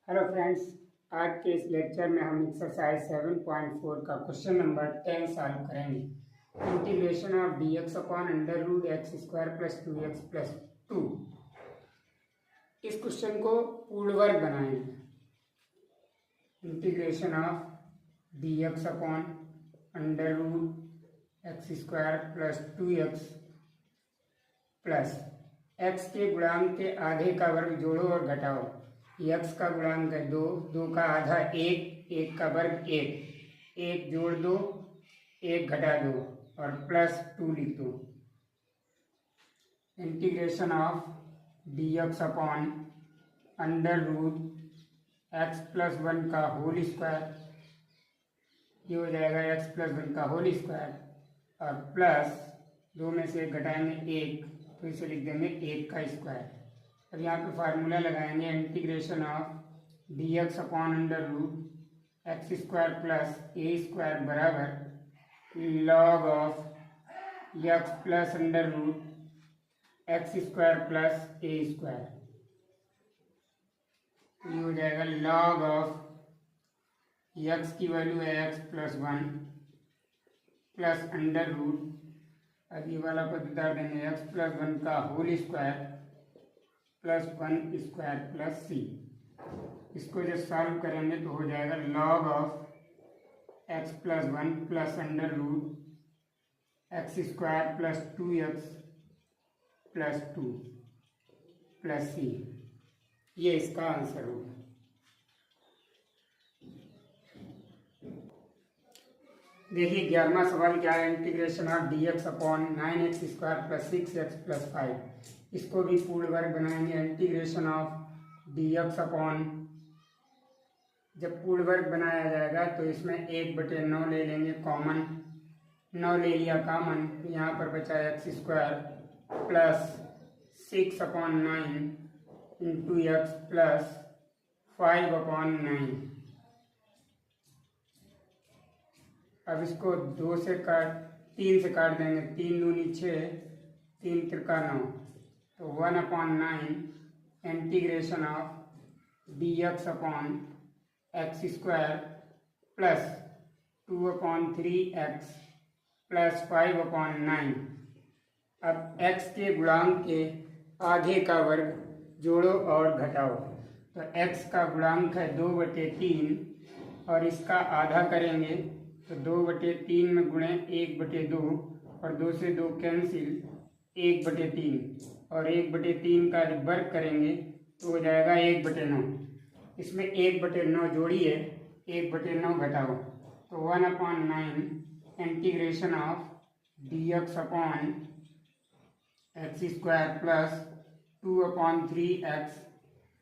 Hello friends, आज के इस लेक्चर में हम एक्सरसाइज 7.4 का क्वेश्चन नंबर 10 सॉल्व करेंगे। Integration of D x upon under root x square plus 2x plus 2। इस क्वेश्चन को पूर्ण वर्ग बनाएंगे। Integration of D x upon under root x square plus 2x plus x के गुणांक के आधे का वर्ग जोड़ो और घटाओ। एक्स का गुणांक है 2, 2 का आधा 1, 1 का वर्ग 1, 1 जोड़ दो 1 घटा दो और प्लस 2 लिख दो। Integration of D x upon under root x plus 1 का होल स्क्वायर, ये हो जाएगा एक्स प्लस 1 का होल स्क्वायर और प्लस 2 में से घटाएंगे 1 तो इसे लिख देंगे 1 का स्क्वायर। अब यहाँ पे फार्मूला लगाएंगे integration of D x upon under root x square plus a square बराबर log of x plus under root x square plus a square. ये हो जाएगा लॉग ऑफ एक्स की वैल्यू है x plus 1 plus under root, अब ये वाला पद उतार देंगे एक्स प्लस 1 का whole square plus 1 square plus c. इसको जब सॉल्व करेंगे तो हो जाएगा log of x plus 1 plus under root x square plus 2x plus 2 plus सी। ये इसका आंसर होगा। देखिए 11वां सवाल क्या है। Integration of D x upon 9x square plus 6x plus 5। इसको भी पूर्ण वर्ग बनाएंगे। Integration of D x upon, जब पूर्ण वर्ग बनाया जाएगा तो इसमें 1/9 ले लेंगे कॉमन, 9 ले लिया कॉमन तो यहाँ पर बचा x square plus 6/9 into x plus 5/9। अब इसको 3 से काट देंगे, 3 दूनी 6, 3 त्रिका 9 तो 1/9 integration of D x upon x square plus 2/3x plus 5/9। अब x के गुणांक के आधे का वर्ग जोड़ो और घटाओ। तो x का गुणांक है 2/3 और इसका आधा करेंगे तो 2/3 में गुणे 1/2 और 2 से 2 कैंसिल 1/3 और 1/3 का जब वर्ग करेंगे तो हो जाएगा 1/9। इसमें 1/9 जोड़िए 1/9 घटाओ तो 1/9 integration of D x upon x square plus 2/3x,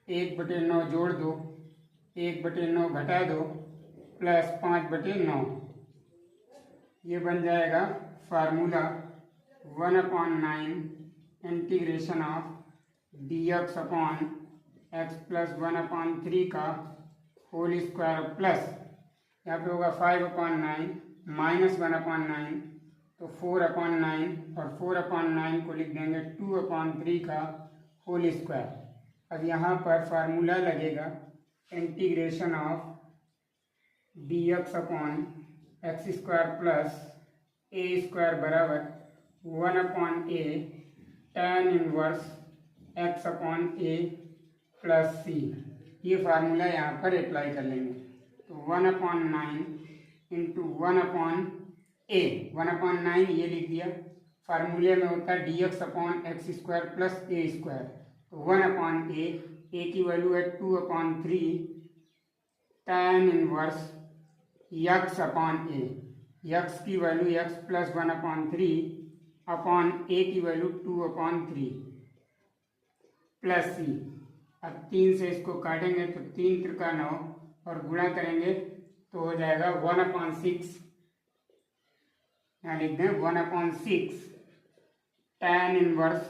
1/9 जोड़ दो 1/9 घटा दो प्लस 5/9। ये बन जाएगा formula 1/9 integration of D x upon x plus 1/3 का होल स्क्वायर प्लस यहाँ पे होगा 5/9 माइनस 1/9 तो 4/9 और 4/9 को लिख देंगे 2/3 का होल स्क्वायर। अब यहाँ पर फार्मूला लगेगा integration of D x upon x square plus a square बराबर 1/a tan inverse x upon a plus सी। ये फार्मूला यहाँ पर अप्लाई कर लेंगे तो 1/9 इंटू 1/a, 1/9 ये लिख दिया। फार्मूले में होता है d x upon x square plus a square तो 1/a, a की वैल्यू है 2/3 tan inverse x upon a, x की value x plus 1/3 upon a की वैल्यू 2/3 प्लस सी। अब 3 से इसको काटेंगे तो 3 त्रिका 9 और गुणा करेंगे तो हो जाएगा 1/6। यहाँ लिख दें 1/6 tan इनवर्स,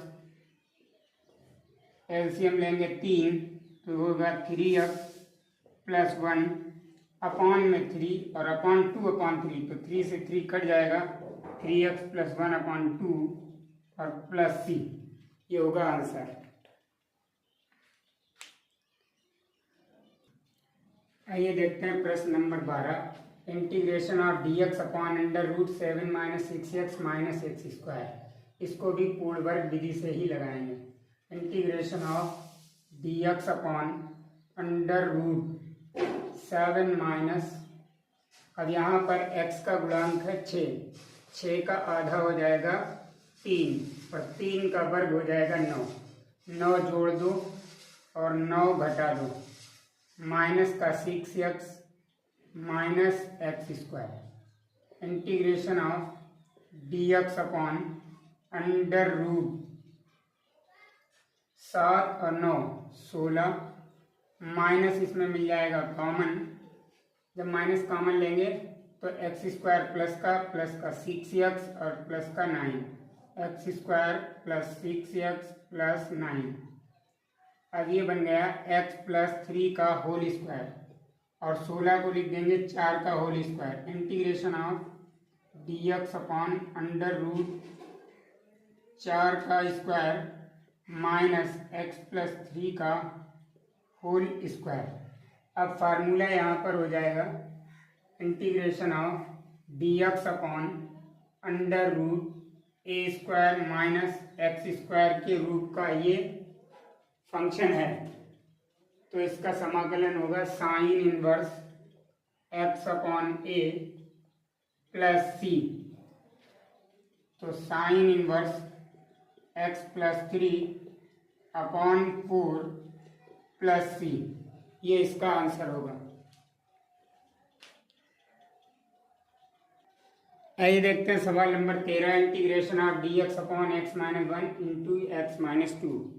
एलसीएम लेंगे 3 तो होगा 3x प्लस 1 अपॉन में 3 और अपॉन 2/3 तो 3 से 3 कट जाएगा 3x प्लस 1/2 और प्लस सी। ये होगा आंसर। आइए देखते हैं प्रश्न number 12। Integration of D x upon under root 7 minus 6x minus x square. इसको भी पूर्ण वर्ग विधि से ही लगाएंगे। Integration of D x upon under root 7 minus, अब यहाँ पर x का गुणांक है 6, 6 का आधा हो जाएगा 3 और 3 का वर्ग हो जाएगा 9, 9 जोड़ दो और 9 घटा दो, माइनस का 6x minus x square. Integration of D x upon under root 7 और 9 16, माइनस इसमें मिल जाएगा कॉमन, जब माइनस कॉमन लेंगे तो एक्स स्क्वायर प्लस का 6x और प्लस का 9, x square plus 6x plus 9। अब ये बन गया x प्लस 3 का होल स्क्वायर और 16 को लिख देंगे 4 का whole square. Integration of D x upon under root 4 का स्क्वायर माइनस x प्लस 3 का होल स्क्वायर। अब फार्मूला यहाँ पर हो जाएगा integration of D x upon under root A square minus x square के रूट का ये फंक्शन है, तो इसका समाकलन होगा sine inverse x upon A plus C. तो sine inverse x plus 3 upon 4 plus सी, ये इसका आंसर होगा। आइए देखते हैं सवाल नंबर 13। Integration of D x upon X minus 1 into X minus 2,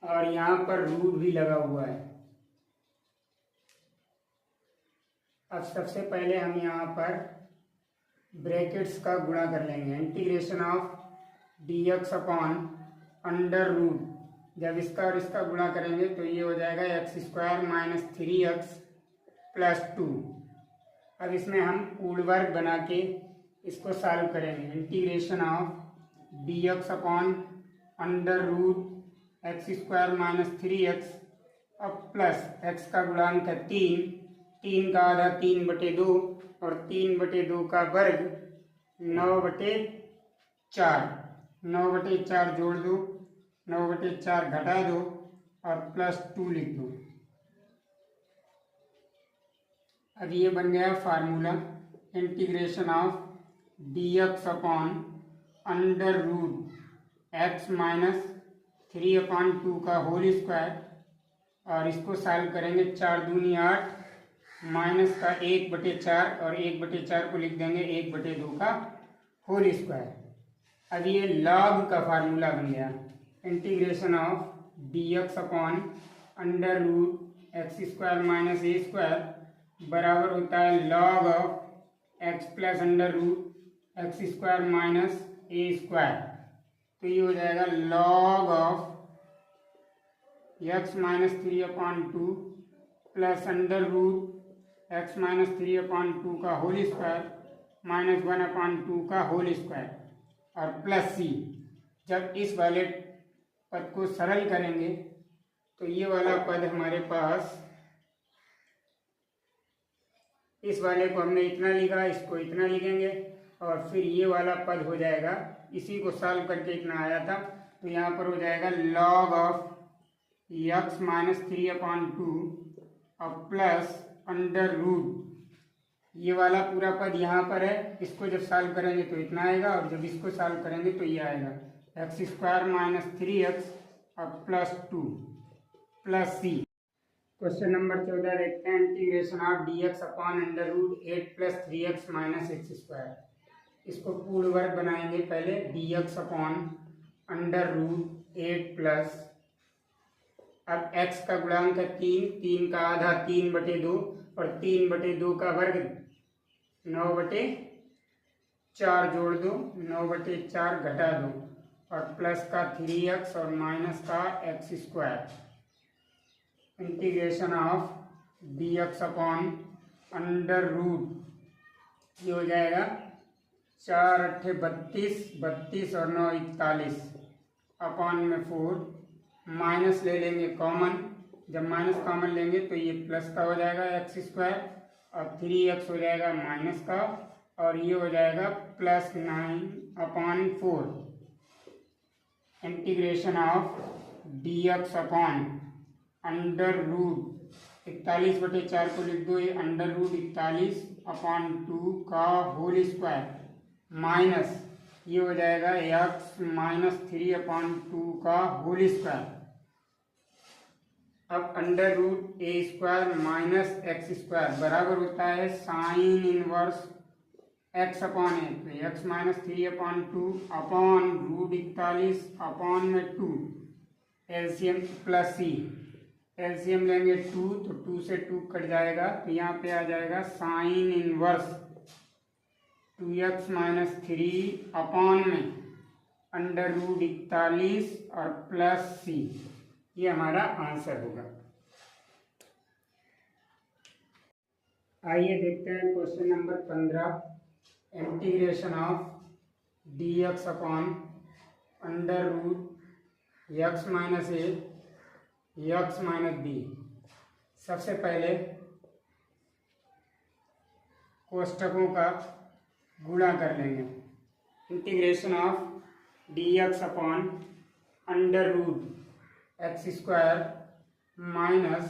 और यहाँ पर रूट भी लगा हुआ है। अब सबसे पहले हम यहाँ पर ब्रैकेट्स का गुणा कर लेंगे। Integration of D x upon under root, जब इसका और इसका गुणा करेंगे तो ये हो जाएगा x square minus 3x plus 2। अब इसमें हम पूर्ण वर्ग बना के इसको सॉल्व करेंगे। Integration of D x upon under root x square minus 3x अब प्लस x का गुणांक है 3, 3 का आधा 3/2 और 3/2 का वर्ग 9/4, 9/4 जोड़ दो, 9/4 घटा दो और प्लस 2 लिख दो। अब ये बन गया formula integration of D x upon under root x minus 3/2 का होल स्क्वायर, और इसको सॉल्व करेंगे 4 दूनी 8 माइनस का 1/4 और 1/4 को लिख देंगे 1/2 का होल स्क्वायर। अब ये लॉग का फार्मूला बन गया। Integration of D x upon under root x square minus a square बराबर होता है log of x plus under root x square minus a square. तो ये हो जाएगा log of x minus 3/2 plus under root x minus 3/2 का whole square minus 1/2 का whole square और प्लस सी। जब इस वाले पद को सरल करेंगे तो ये वाला पद हमारे पास, इस वाले को हमने इतना लिखा, इसको इतना लिखेंगे और फिर ये वाला पद हो जाएगा, इसी को सॉल्व करके इतना आया था, तो यहाँ पर हो जाएगा लॉग ऑफ एक्स माइनस 3/2 और प्लस अंडर रूट, ये वाला पूरा पद यहाँ पर है, इसको जब सॉल्व करेंगे तो इतना आएगा और जब इसको सॉल्व करेंगे तो ये आएगा एक्स स्क्वायर माइनस 3x और plus 2 plus c. Question number 14 देखते हैं। Integration of D x upon under root 8 plus 3x minus x square. इसको पूर्ण वर्ग बनाएंगे पहले, d x upon under root 8 plus, अब x का गुणांक है 3, 3 का आधा 3/2 और 3/2 का वर्ग 9/4 जोड़ दो, 9/4 घटा दो और प्लस का 3x और माइनस का x square. Integration of D x upon under root, ये हो जाएगा 4 8 32, 32 और 9 41 अपॉन में 4, माइनस ले लेंगे कॉमन, जब माइनस कॉमन लेंगे तो ये प्लस का हो जाएगा एक्स स्क्वायर और 3x हो जाएगा माइनस का और ये हो जाएगा +9/4 इंटीग्रेशन ऑफ dx अपॉन √41/4 को लिख दो, ये √41/2 का होल स्क्वायर माइनस ये हो जाएगा x -3/2 का होल स्क्वायर। अब √a² माइनस x² बराबर होता है साइन इनवर्स x अपॉन ए, तो x -3/2 अपॉन √41/2 एलसीएम प्लस सी, एलसीएम लेंगे 2 तो 2 से 2 कट जाएगा तो यहाँ पे आ जाएगा साइन इनवर्स 2x -3 अपॉन में √41 और प्लस सी, ये हमारा आंसर होगा। आइए देखते हैं question number 15, integration of dx upon √x - a x - b। सबसे पहले कोष्टकों का गुणा कर लेंगे। Integration of dx upon √x² minus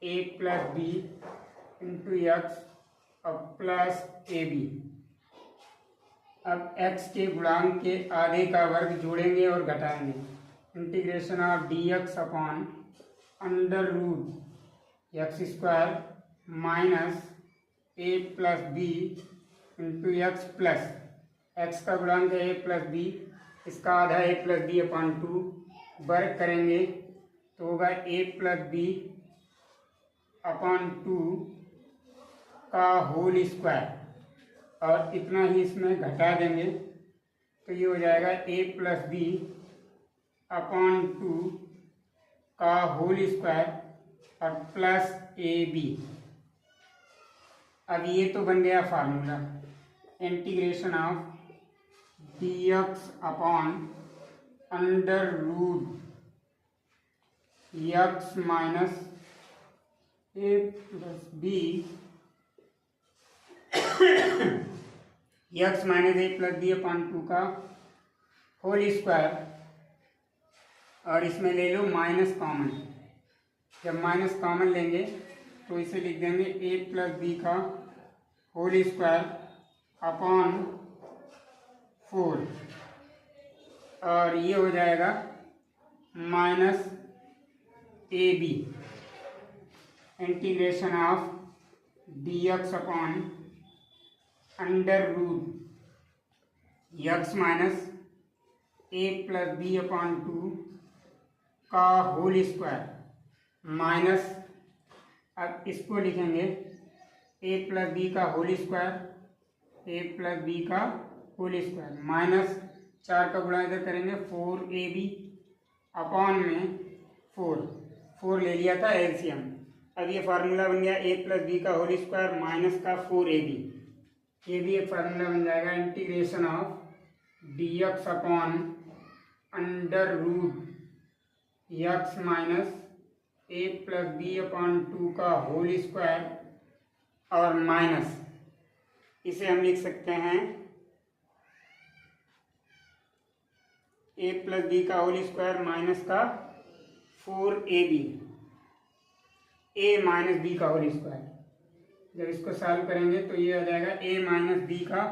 a + b into x और प्लस ab। अब x के गुणांक के आधे का वर्ग जोड़ेंगे और घटाएंगे। Integration of dx upon √x² minus a + b into x plus x का गुणांक है a + b, इसका आधा a + b/2 वर्ग करेंगे तो होगा a + b/2 का होल स्क्वायर और इतना ही इसमें घटा देंगे तो ये हो जाएगा a + b/2 का होल स्क्वायर और प्लस ab। अब ये तो बन गया formula. Integration of dx upon √x minus a + b x - a + b/2 का होल स्क्वायर और इसमें ले लो माइनस कॉमन। जब माइनस कॉमन लेंगे तो इसे लिख देंगे a + b का होल स्क्वायर अपॉन 4 और ये हो जाएगा minus ab। Integration of dx upon √x minus a + b/2 का होल स्क्वायर माइनस, अब इसको लिखेंगे a + b का होल स्क्वायर, a + b का होल स्क्वायर माइनस 4 का गुणा इधर करेंगे 4ab अपॉन में 4 ले लिया था एलसीएम। अब ये फार्मूला बन गया a + b का होल स्क्वायर माइनस का 4ab, ये भी एक फार्मूला बन जाएगा। Integration of dx upon √x minus a + b/2 का होल स्क्वायर और माइनस, इसे हम लिख सकते हैं a + b का होल स्क्वायर माइनस का 4ab, a - b का होल स्क्वायर। जब इसको सॉल्व करेंगे तो ये आ जाएगा a - b का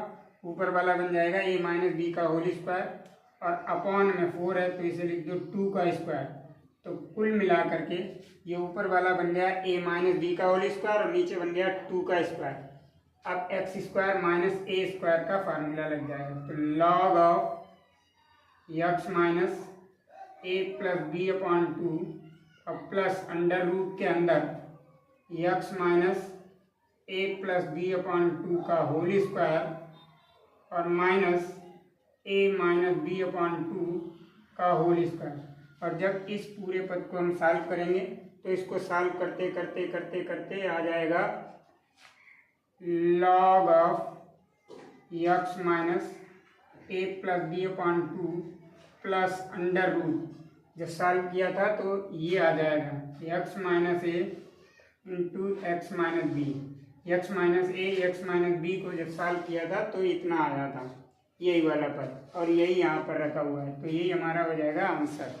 ऊपर वाला बन जाएगा a - b का होल स्क्वायर और अपॉन में 4 है तो इसे लिख दो 2 का स्क्वायर। तो कुल मिला करके ये ऊपर वाला बन गया a - b का होल स्क्वायर और नीचे बन गया 2 का स्क्वायर। अब x² - a² का फार्मूला लग जाएगा तो log of x minus a + b/2 और प्लस अंडर रूट के अंदर x माइनस a + b/2 का होल स्क्वायर और माइनस a - b/2 का होल स्क्वायर। और जब इस पूरे पद को हम सॉल्व करेंगे तो इसको सॉल्व करते करते करते करते आ जाएगा log of x minus a + b/2 plus under root जब सॉल्व किया था तो ये आ जाएगा X minus A into X minus B. X minus A X minus B को जब सॉल्व किया था तो इतना आया था, यही वाला पद, और यही यहाँ पर रखा हुआ है, तो यही हमारा हो जाएगा आंसर।